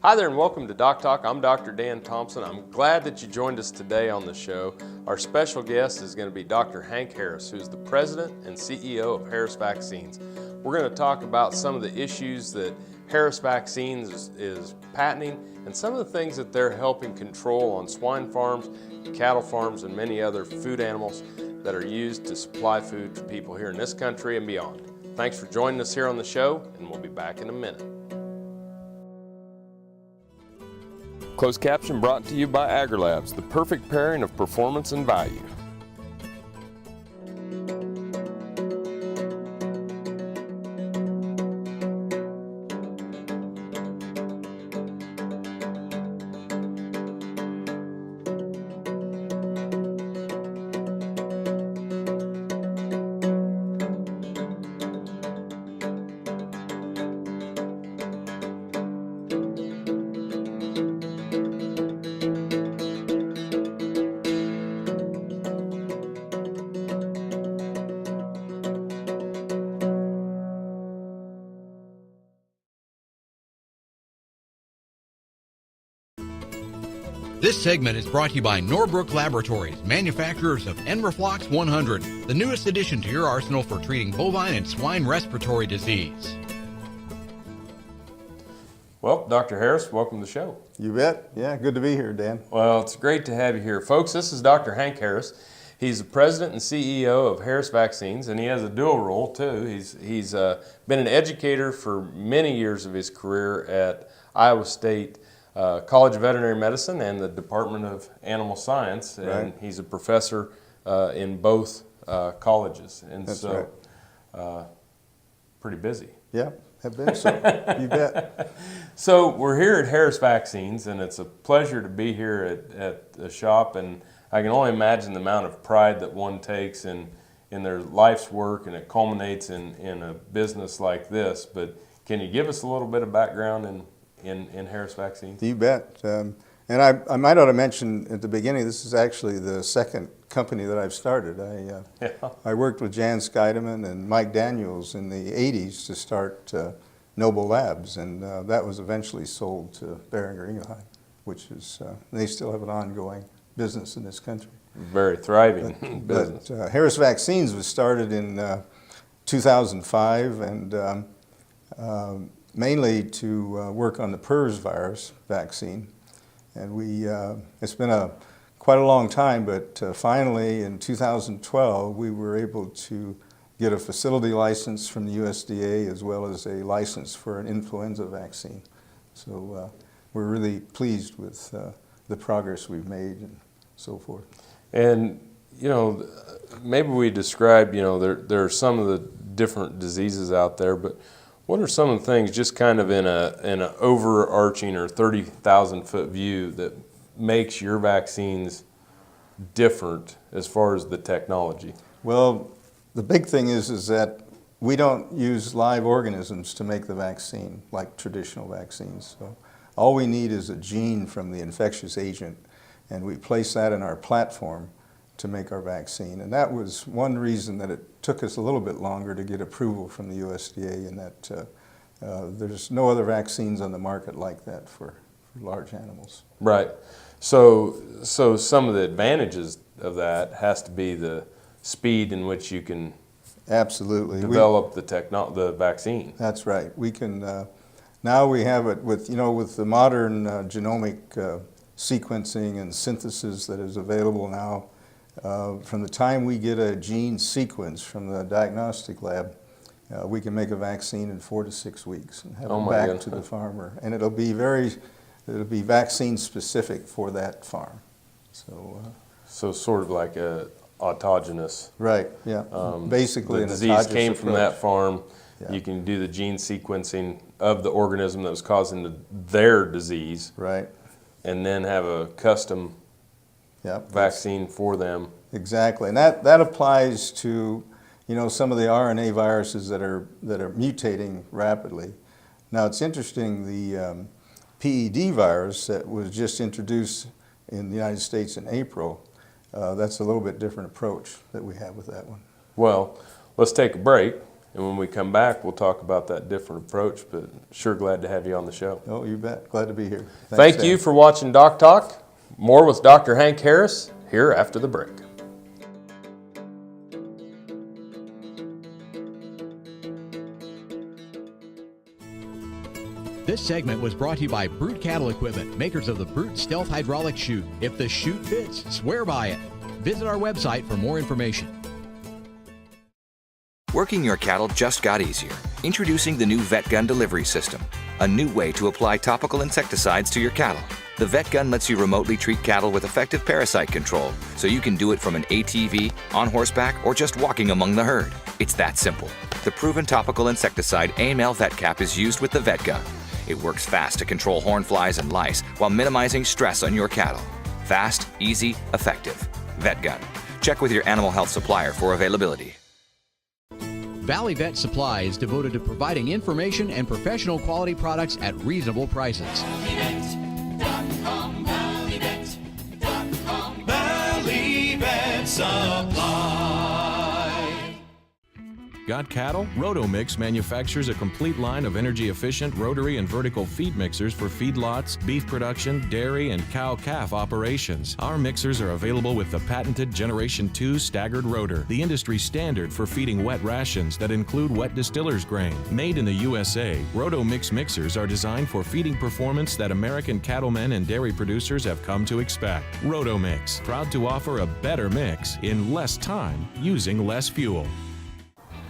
Hi there and welcome to Doc Talk. I'm Dr. Dan Thompson. I'm glad that you joined us today on the show. Our special guest is going to be Dr. Hank Harris, who's the President and CEO of Harris Vaccines. We're going to talk about some of the issues that Harris Vaccines is patenting and some of the things that they're helping control on swine farms, cattle farms, and many other food animals that are used to supply food to people here in this country and beyond. Thanks for joining us here on the show, and we'll be back in a minute. Closed caption brought to you by AgriLabs, the perfect pairing of performance and value. This segment is brought to you by Norbrook Laboratories, manufacturers of Enroflox 100, the newest addition to your arsenal for treating bovine and swine respiratory disease. Well, Dr. Harris, welcome to the show. You bet. Yeah, good to be here, Dan. Well, it's great to have you here. Folks, this is Dr. Hank Harris. He's the President and CEO of Harris Vaccines, and he has a dual role, too. He's been an educator for many years of his career at Iowa State College of Veterinary Medicine and the Department of Animal Science, and right. He's a professor in both colleges, and That's so right. Pretty busy. Yeah, have been so. You bet. So we're here at Harris Vaccines, and it's a pleasure to be here at the shop, and I can only imagine the amount of pride that one takes in their life's work, and it culminates in a business like this. But can you give us a little bit of background in Harris Vaccines? You bet. And I might ought to mention at the beginning, this is actually the second company that I've started. I worked with Jan Scheidemann and Mike Daniels in the 80s to start Noble Labs, and that was eventually sold to Boehringer Ingelheim, which is, they still have an ongoing business in this country. Very thriving business. But Harris Vaccines was started in 2005, and mainly to work on the PRRS virus vaccine. And it's been quite a long time, but finally in 2012 we were able to get a facility license from the USDA as well as a license for an influenza vaccine. So we're really pleased with the progress we've made and so forth. And you know, maybe we describe, you know, there are some of the different diseases out there, but what are some of the things, just kind of in an overarching or 30,000 foot view, that makes your vaccines different as far as the technology? Well, the big thing is that we don't use live organisms to make the vaccine like traditional vaccines. So all we need is a gene from the infectious agent, and we place that in our platform to make our vaccine. And that was one reason that it took us a little bit longer to get approval from the USDA, in that there's no other vaccines on the market like that for large animals. Right. So some of the advantages of that has to be the speed in which you can absolutely develop the vaccine. That's right. We can now we have it with the modern genomic sequencing and synthesis that is available now. From the time we get a gene sequence from the diagnostic lab, we can make a vaccine in 4 to 6 weeks and have it back to the farmer, and it'll be vaccine specific for that farm. So sort of like a autogenous. Right. Yeah. Basically, the an disease came from that farm. Yeah. You can do the gene sequencing of the organism that was causing their disease. Right. And then have a custom vaccine for them. Exactly, and that applies to some of the RNA viruses that are mutating rapidly. Now it's interesting, the PED virus that was just introduced in the United States in April, that's a little bit different approach that we have with that one. Well, let's take a break, And when we come back, we'll talk about that different approach, but sure glad to have you on the show. Oh, you bet. Glad to be here. Thank you for watching Doc Talk. More with Dr. Hank Harris here after the break. This segment was brought to you by Brute Cattle Equipment, makers of the Brute Stealth Hydraulic Chute. If the chute fits, swear by it. Visit our website for more information. Working your cattle just got easier. Introducing the new Vet Gun delivery system, a new way to apply topical insecticides to your cattle. The Vet Gun lets you remotely treat cattle with effective parasite control, so you can do it from an ATV, on horseback, or just walking among the herd. It's that simple. The proven topical insecticide AML Vet Cap is used with the Vet Gun. It works fast to control horn flies and lice while minimizing stress on your cattle. Fast, easy, effective. Vet Gun. Check with your animal health supplier for availability. Valley Vet Supply is devoted to providing information and professional quality products at reasonable prices. Valley Vet Supply. Got cattle? Rotomix manufactures a complete line of energy-efficient rotary and vertical feed mixers for feedlots, beef production, dairy, and cow-calf operations. Our mixers are available with the patented Generation 2 staggered rotor, the industry standard for feeding wet rations that include wet distiller's grain. Made in the USA, Rotomix mixers are designed for feeding performance that American cattlemen and dairy producers have come to expect. Rotomix, proud to offer a better mix in less time using less fuel.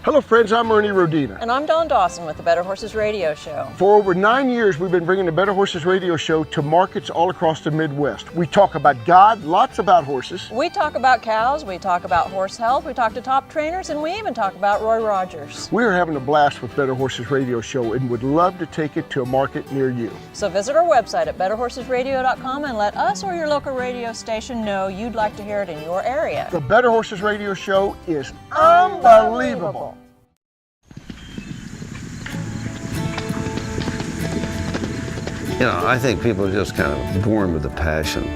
Hello friends, I'm Ernie Rodina. And I'm Dawn Dawson with the Better Horses Radio Show. For over 9 years, we've been bringing the Better Horses Radio Show to markets all across the Midwest. We talk about God, lots about horses. We talk about cows, we talk about horse health, we talk to top trainers, and we even talk about Roy Rogers. We're having a blast with Better Horses Radio Show and would love to take it to a market near you. So visit our website at betterhorsesradio.com and let us or your local radio station know you'd like to hear it in your area. The Better Horses Radio Show is unbelievable. You know, I think people are just kind of born with a passion.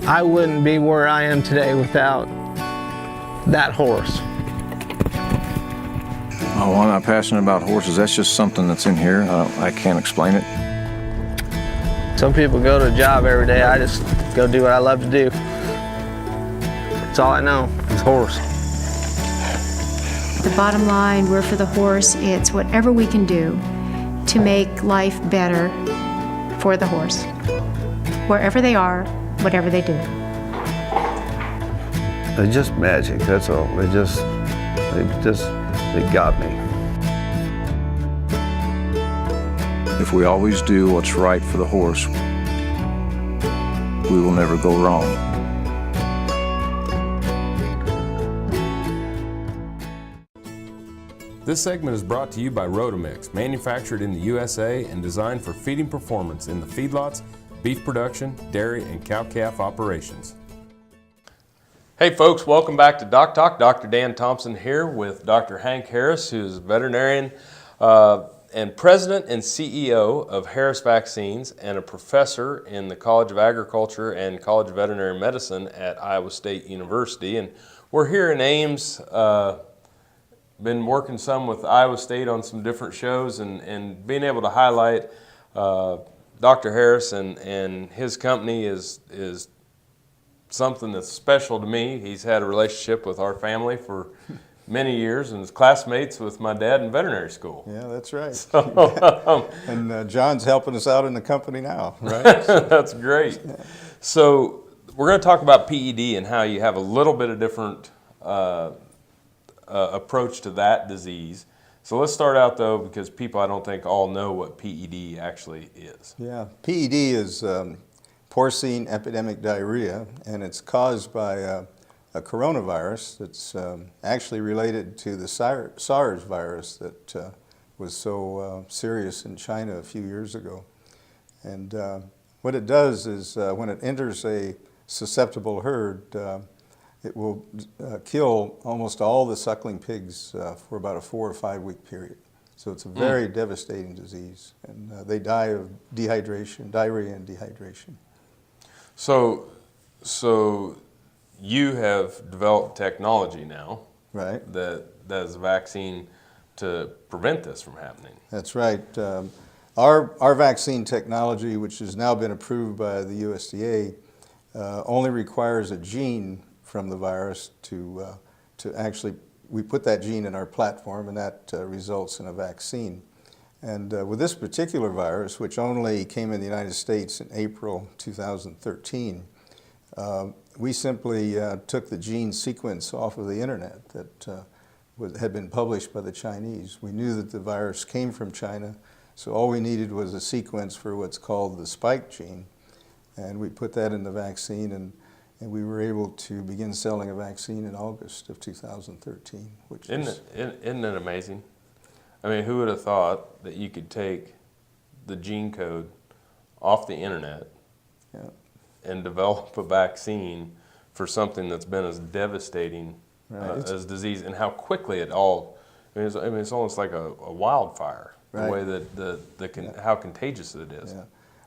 I wouldn't be where I am today without that horse. Oh, I'm not passionate about horses. That's just something that's in here. I can't explain it. Some people go to a job every day. I just go do what I love to do. That's all I know is horse. The bottom line, we're for the horse. It's whatever we can do to make life better for the horse, wherever they are, whatever they do. They're just magic, that's all. They got me. If we always do what's right for the horse, we will never go wrong. This segment is brought to you by Rotomix, manufactured in the USA and designed for feeding performance in the feedlots, beef production, dairy, and cow-calf operations. Hey folks, welcome back to Doc Talk. Dr. Dan Thompson here with Dr. Hank Harris, who's a veterinarian and president and CEO of Harris Vaccines and a professor in the College of Agriculture and College of Veterinary Medicine at Iowa State University. And we're here in Ames. Been working some with Iowa State on some different shows and being able to highlight Dr. Harris and his company is something that's special to me. He's had a relationship with our family for many years and is classmates with my dad in veterinary school. Yeah, that's right. So, and John's helping us out in the company now, right? That's great. So we're going to talk about PED and how you have a little bit of different approach to that disease. So let's start out though, because people I don't think all know what PED actually is. Yeah, PED is porcine epidemic diarrhea, and it's caused by a coronavirus that's actually related to the SARS virus that was so serious in China a few years ago. And what it does is when it enters a susceptible herd, it will kill almost all the suckling pigs for about a 4 or 5 week period. So it's a very devastating disease, and they die of dehydration, diarrhea and dehydration. So you have developed technology now, right? as a vaccine to prevent this from happening. That's right. Our vaccine technology, which has now been approved by the USDA, only requires a gene from the virus to actually, we put that gene in our platform, and that results in a vaccine. And with this particular virus, which only came in the United States in April 2013, we simply took the gene sequence off of the internet that had been published by the Chinese. We knew that the virus came from China, so all we needed was a sequence for what's called the spike gene, and we put that in the vaccine, and we were able to begin selling a vaccine in August of 2013. Which isn't it amazing? I mean, who would have thought that you could take the gene code off the internet and develop a vaccine for something that's been as devastating as disease, and how quickly it all, it's almost like a wildfire, the way that how contagious it is. Yeah.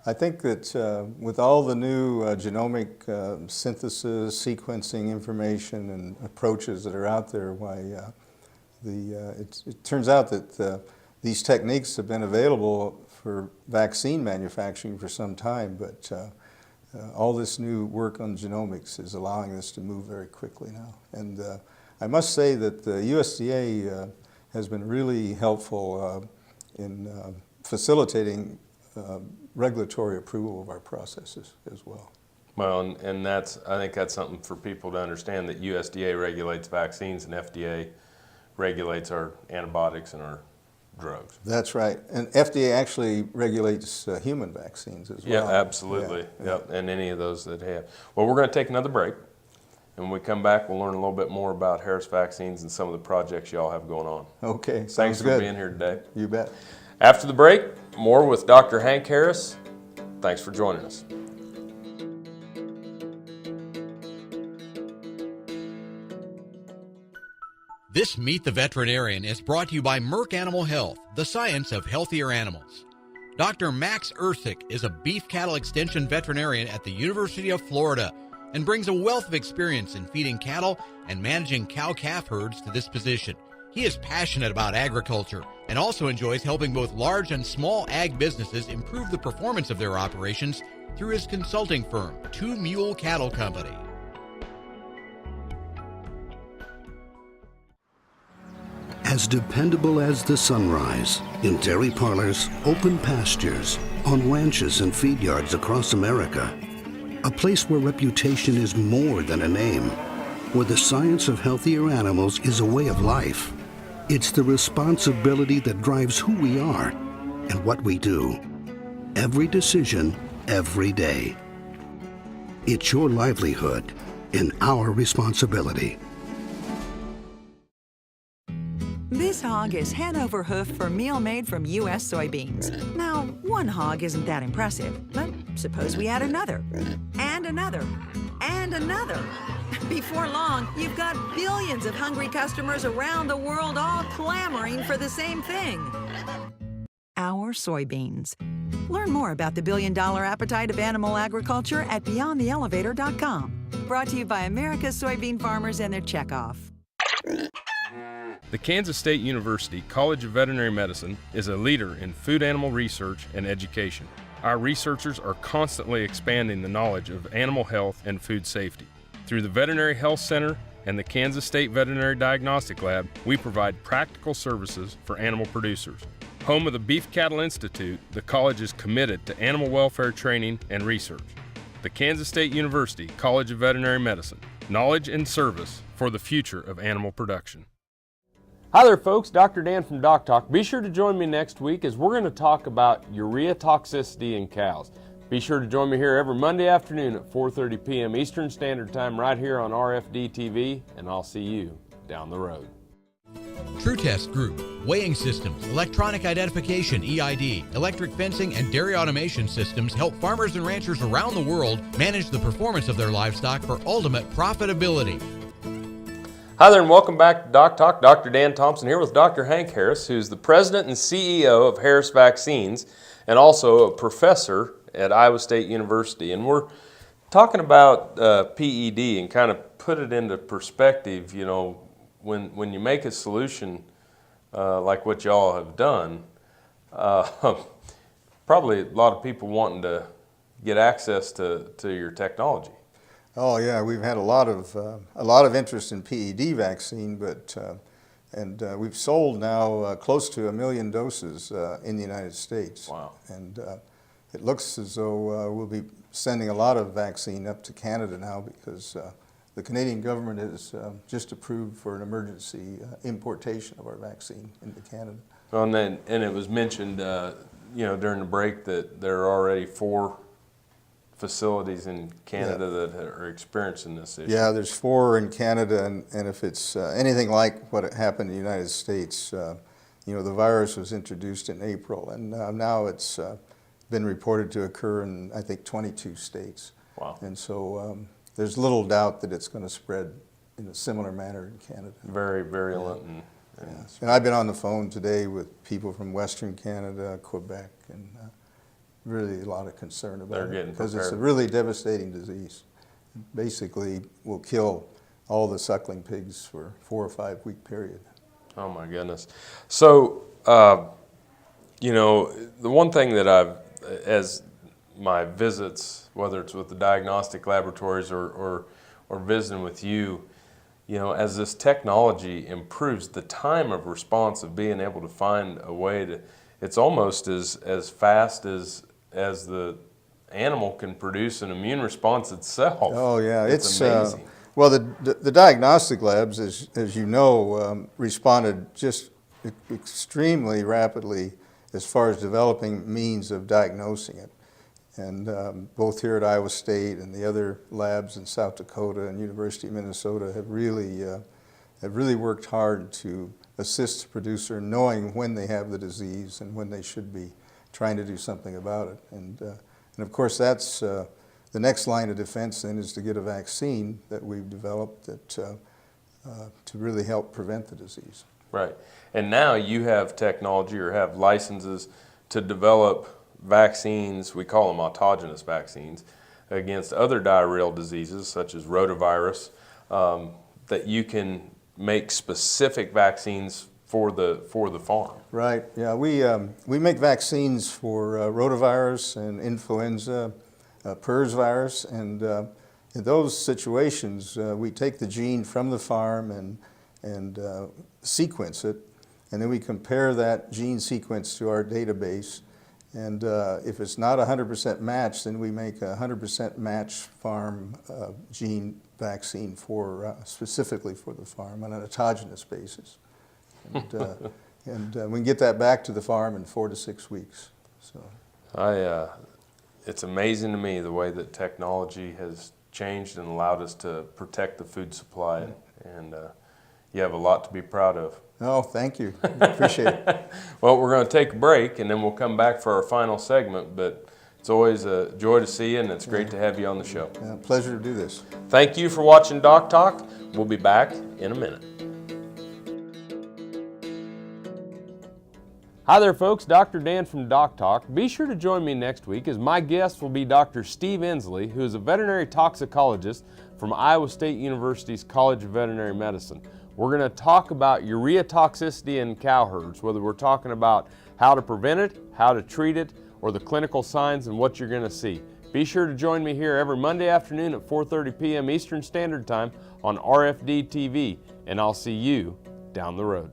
I think that with all the new genomic synthesis, sequencing information and approaches that are out there, it turns out that these techniques have been available for vaccine manufacturing for some time, but all this new work on genomics is allowing this to move very quickly now. And I must say that the USDA has been really helpful in facilitating regulatory approval of our processes as well. Well, and I think that's something for people to understand, that USDA regulates vaccines and FDA regulates our antibiotics and our drugs. That's right. And FDA actually regulates human vaccines as well. Yeah, absolutely. Yep. And any of those that have. Well, we're going to take another break. And when we come back, we'll learn a little bit more about Harris Vaccines and some of the projects y'all have going on. Okay, Thanks for being here today. You bet. After the break, more with Dr. Hank Harris. Thanks for joining us. This Meet the Veterinarian is brought to you by Merck Animal Health, the science of healthier animals. Dr. Max Ersick is a beef cattle extension veterinarian at the University of Florida and brings a wealth of experience in feeding cattle and managing cow-calf herds to this position. He is passionate about agriculture and also enjoys helping both large and small ag businesses improve the performance of their operations through his consulting firm, Two Mule Cattle Company. As dependable as the sunrise, in dairy parlors, open pastures, on ranches and feed yards across America. A place where reputation is more than a name, where the science of healthier animals is a way of life. It's the responsibility that drives who we are and what we do. Every decision, every day. It's your livelihood and our responsibility. This hog is head over hoof for meal made from U.S. soybeans. Now, one hog isn't that impressive, but suppose we add another, and another, and another. Before long, you've got billions of hungry customers around the world all clamoring for the same thing. Our soybeans. Learn more about the billion-dollar appetite of animal agriculture at BeyondTheElevator.com. Brought to you by America's soybean farmers and their checkoff. The Kansas State University College of Veterinary Medicine is a leader in food animal research and education. Our researchers are constantly expanding the knowledge of animal health and food safety. Through the Veterinary Health Center and the Kansas State Veterinary Diagnostic Lab, we provide practical services for animal producers. Home of the Beef Cattle Institute, the college is committed to animal welfare training and research. The Kansas State University College of Veterinary Medicine, knowledge and service for the future of animal production. Hi there folks, Dr. Dan from DocTalk. Be sure to join me next week as we're going to talk about urea toxicity in cows. Be sure to join me here every Monday afternoon at 4:30 p.m. Eastern Standard Time right here on RFD TV, and I'll see you down the road. TrueTest Group, weighing systems, electronic identification, EID, electric fencing, and dairy automation systems help farmers and ranchers around the world manage the performance of their livestock for ultimate profitability. Hi there and welcome back to Doc Talk. Dr. Dan Thompson here with Dr. Hank Harris, who's the president and CEO of Harris Vaccines and also a professor at Iowa State University. And we're talking about PED and kind of put it into perspective, you know, when you make a solution like what y'all have done, probably a lot of people wanting to get access to your technology. Oh yeah, we've had a lot of interest in PED vaccine, but we've sold now close to 1 million doses in the United States. Wow! And it looks as though we'll be sending a lot of vaccine up to Canada now because the Canadian government has just approved for an emergency importation of our vaccine into Canada. Well, and it was mentioned, during the break that there are already 4 facilities in Canada that are experiencing this issue. Yeah, there's 4 in Canada, and if it's anything like what happened in the United States, the virus was introduced in April, and now it's been reported to occur in, I think, 22 states. Wow. And so there's little doubt that it's going to spread in a similar manner in Canada. Very virulent. And I've been on the phone today with people from Western Canada, Quebec, and really a lot of concern about it because it's a really devastating disease. It basically will kill all the suckling pigs for a 4 or 5 week period. Oh my goodness. So, the one thing that as my visits, whether it's with the diagnostic laboratories or visiting with you, as this technology improves, the time of response of being able to find a way to, it's almost as fast as the animal can produce an immune response itself. Oh yeah, it's amazing. Well, the diagnostic labs, as you know, responded just extremely rapidly as far as developing means of diagnosing it. And both here at Iowa State and the other labs in South Dakota and University of Minnesota have really worked hard to assist the producer knowing when they have the disease and when they should be trying to do something about it. And of course, that's the next line of defense then is to get a vaccine that we've developed that to really help prevent the disease. Right. And now you have technology or have licenses to develop vaccines, we call them autogenous vaccines, against other diarrheal diseases such as rotavirus, that you can make specific vaccines for the farm. Right. Yeah. We make vaccines for rotavirus and influenza, PRRS virus, and in those situations we take the gene from the farm and sequence it, and then we compare that gene sequence to our database. And if it's not 100% matched, then we make a 100% match farm gene vaccine for specifically for the farm on an autogenous basis. And we can get that back to the farm in 4 to 6 weeks. So, it's amazing to me the way that technology has changed and allowed us to protect the food supply, and you have a lot to be proud of. Oh, thank you. Appreciate it. Well, we're going to take a break, and then we'll come back for our final segment, but it's always a joy to see you, and it's great to have you on the show. Yeah, pleasure to do this. Thank you for watching Doc Talk. We'll be back in a minute. Hi there, folks. Dr. Dan from DocTalk. Be sure to join me next week as my guest will be Dr. Steve Inslee, who is a veterinary toxicologist from Iowa State University's College of Veterinary Medicine. We're going to talk about urea toxicity in cow herds, whether we're talking about how to prevent it, how to treat it, or the clinical signs and what you're going to see. Be sure to join me here every Monday afternoon at 4:30 p.m. Eastern Standard Time on RFD TV, and I'll see you down the road.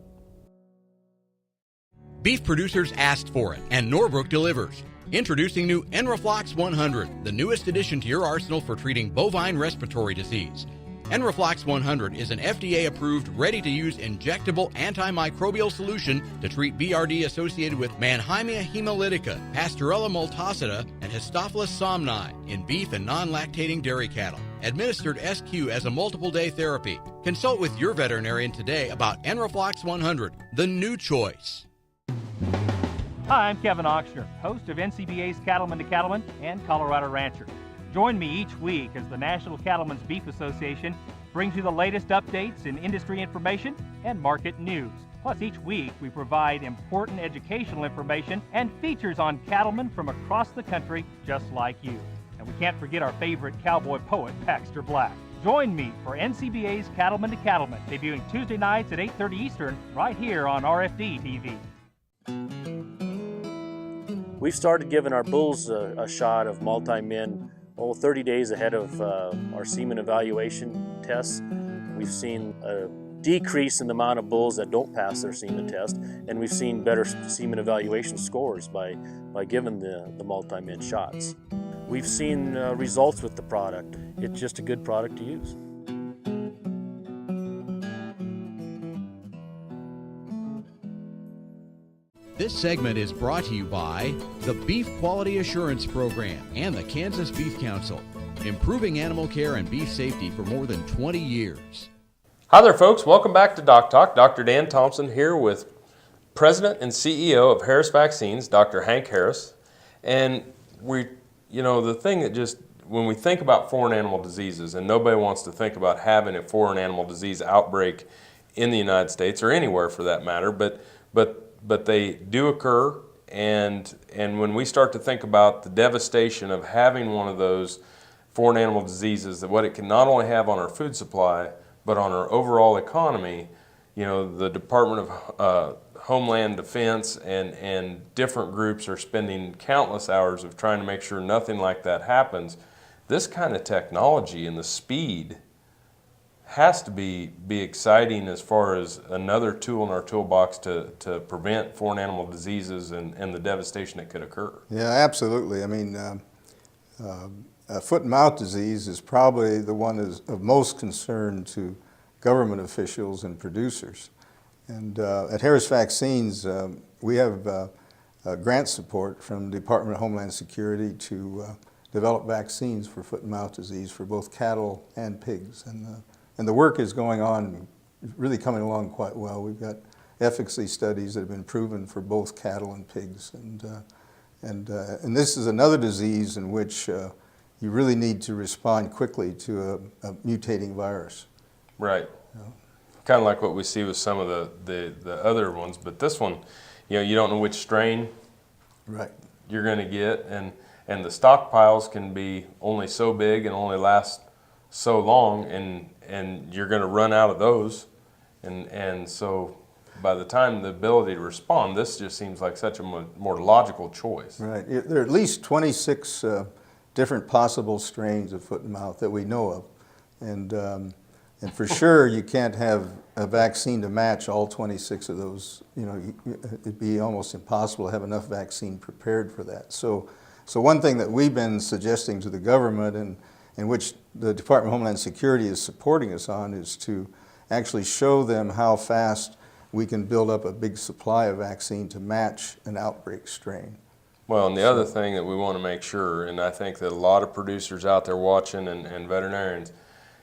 Beef producers asked for it, and Norbrook delivers. Introducing new Enroflox 100, the newest addition to your arsenal for treating bovine respiratory disease. Enroflox 100 is an FDA-approved, ready-to-use injectable antimicrobial solution to treat BRD associated with Mannheimia hemolytica, Pasteurella multocida, and Histophilus somni in beef and non-lactating dairy cattle. Administered SQ as a multiple-day therapy. Consult with your veterinarian today about Enroflox 100, the new choice. Hi, I'm Kevin Ochsner, host of NCBA's Cattleman to Cattleman and Colorado Rancher. Join me each week as the National Cattlemen's Beef Association brings you the latest updates in industry information and market news. Plus, each week we provide important educational information and features on cattlemen from across the country just like you. And we can't forget our favorite cowboy poet, Baxter Black. Join me for NCBA's Cattleman to Cattleman, debuting Tuesday nights at 8:30 Eastern, right here on RFD TV. We've started giving our bulls a shot of multi-min 30 days ahead of our semen evaluation tests. We've seen a decrease in the amount of bulls that don't pass their semen test, and we've seen better semen evaluation scores by giving the multi-min shots. We've seen results with the product. It's just a good product to use. This segment is brought to you by the Beef Quality Assurance Program and the Kansas Beef Council, improving animal care and beef safety for more than 20 years. Hi there, folks. Welcome back to Doc Talk. Dr. Dan Thompson here with President and CEO of Harris Vaccines, Dr. Hank Harris. And the thing that just, when we think about foreign animal diseases, and nobody wants to think about having a foreign animal disease outbreak in the United States or anywhere for that matter, but they do occur, and when we start to think about the devastation of having one of those foreign animal diseases, that what it can not only have on our food supply, but on our overall economy, the Department of Homeland Defense and different groups are spending countless hours of trying to make sure nothing like that happens. This kind of technology and the speed has to be exciting as far as another tool in our toolbox to prevent foreign animal diseases and the devastation that could occur. Yeah, absolutely. I mean, foot and mouth disease is probably the one of most concern to government officials and producers. And at Harris Vaccines, we have grant support from the Department of Homeland Security to develop vaccines for foot and mouth disease for both cattle and pigs. And the work is going on, really coming along quite well. We've got efficacy studies that have been proven for both cattle and pigs. And this is another disease in which you really need to respond quickly to a mutating virus. Right. Kind of like what we see with some of the other ones, but this one, you don't know which strain you're going to get, and the stockpiles can be only so big and only last so long, and you're going to run out of those, and so by the time the ability to respond, this just seems like such a more logical choice. Right. There are at least 26 different possible strains of foot and mouth that we know of, and for sure you can't have a vaccine to match all 26 of those. It'd be almost impossible to have enough vaccine prepared for that. So one thing that we've been suggesting to the government, and in which the Department of Homeland Security is supporting us on, is to actually show them how fast we can build up a big supply of vaccine to match an outbreak strain. Well, and the other thing that we want to make sure, and I think that a lot of producers out there watching and veterinarians,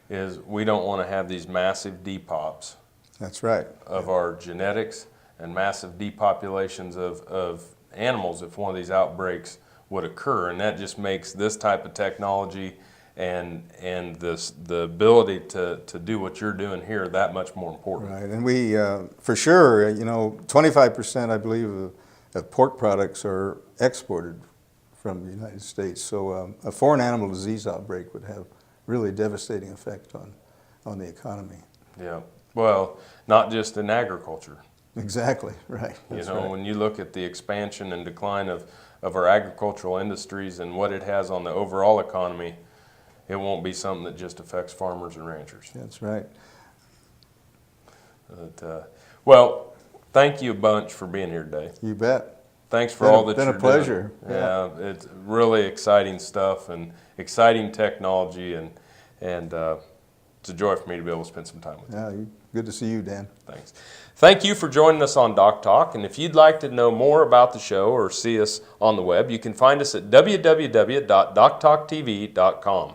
is we don't want to have these massive depops. That's right. Of our genetics and massive depopulations of animals if one of these outbreaks would occur, and that just makes this type of technology and the ability to do what you're doing here that much more important. Right, and we, for sure, 25% I believe of pork products are exported from the United States, so a foreign animal disease outbreak would have really devastating effect on the economy. Yeah, well, not just in agriculture. Exactly, right. That's right. When you look at the expansion and decline of our agricultural industries and what it has on the overall economy, it won't be something that just affects farmers and ranchers. That's right. Well, thank you a bunch for being here today. You bet. Thanks for all that you're doing. It's been a pleasure. Yeah, it's really exciting stuff and exciting technology, and it's a joy for me to be able to spend some time with you. Yeah, good to see you, Dan. Thanks. Thank you for joining us on Doc Talk, and if you'd like to know more about the show or see us on the web, you can find us at www.doctalktv.com.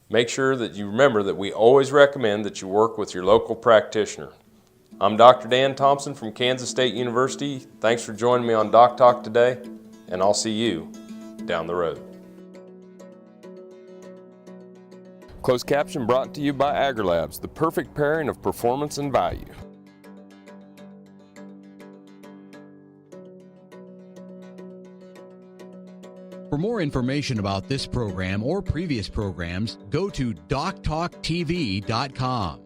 Make sure that you remember that we always recommend that you work with your local practitioner. I'm Dr. Dan Thompson from Kansas State University. Thanks for joining me on Doc Talk today, and I'll see you down the road. Closed caption brought to you by AgriLabs, the perfect pairing of performance and value. For more information about this program or previous programs, go to DocTalkTV.com.